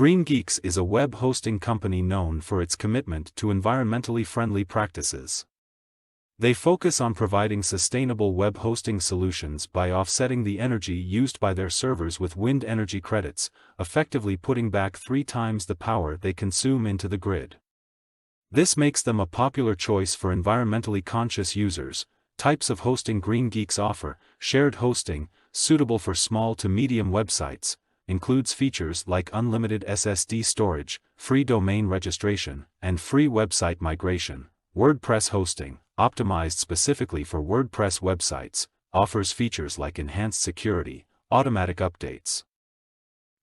Greengeeks is a web hosting company known for its commitment to environmentally friendly practices. They focus on providing sustainable web hosting solutions by offsetting the energy used by their servers with wind energy credits, effectively putting back 3 times the power they consume into the grid. This makes them a popular choice for environmentally conscious users. Types of hosting Greengeeks offer: shared hosting, suitable for small to medium websites, includes features like unlimited SSD storage, free domain registration, and free website migration. WordPress hosting, optimized specifically for WordPress websites, offers features like enhanced security, automatic updates,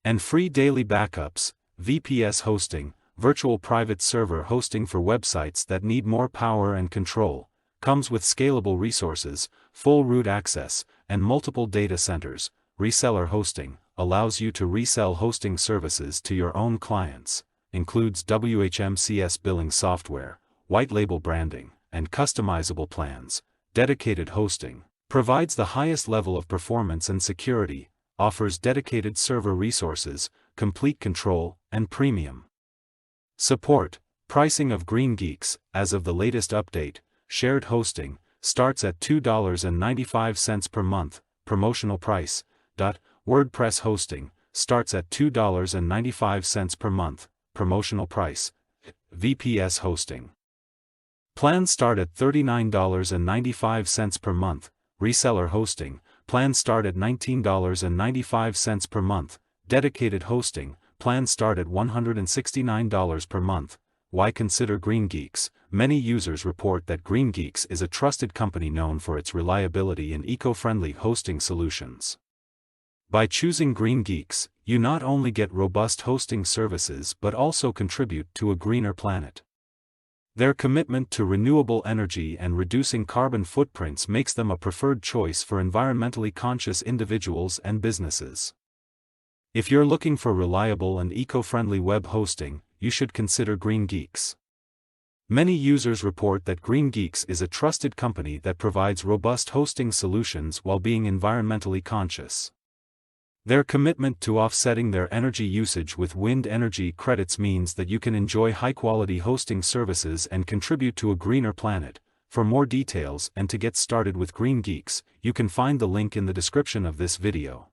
and free daily backups. VPS hosting, virtual private server hosting for websites that need more power and control, comes with scalable resources, full root access, and multiple data centers. Reseller hosting, allows you to resell hosting services to your own clients, includes WHMCS billing software, white label branding, and customizable plans. Dedicated hosting, provides the highest level of performance and security, offers dedicated server resources, complete control, and premium support. Pricing of Greengeeks, as of the latest update: shared hosting, starts at $2.95 per month, promotional price. WordPress hosting, starts at $2.95 per month, promotional price. VPS hosting plans start at $39.95 per month. Reseller hosting, plans start at $19.95 per month. Dedicated hosting, plans start at $169 per month. Why consider Greengeeks? Many users report that Greengeeks is a trusted company known for its reliability and eco-friendly hosting solutions. By choosing Greengeeks, you not only get robust hosting services but also contribute to a greener planet. Their commitment to renewable energy and reducing carbon footprints makes them a preferred choice for environmentally conscious individuals and businesses. If you're looking for reliable and eco-friendly web hosting, you should consider Greengeeks. Many users report that Greengeeks is a trusted company that provides robust hosting solutions while being environmentally conscious. Their commitment to offsetting their energy usage with wind energy credits means that you can enjoy high-quality hosting services and contribute to a greener planet. For more details and to get started with Greengeeks, you can find the link in the description of this video.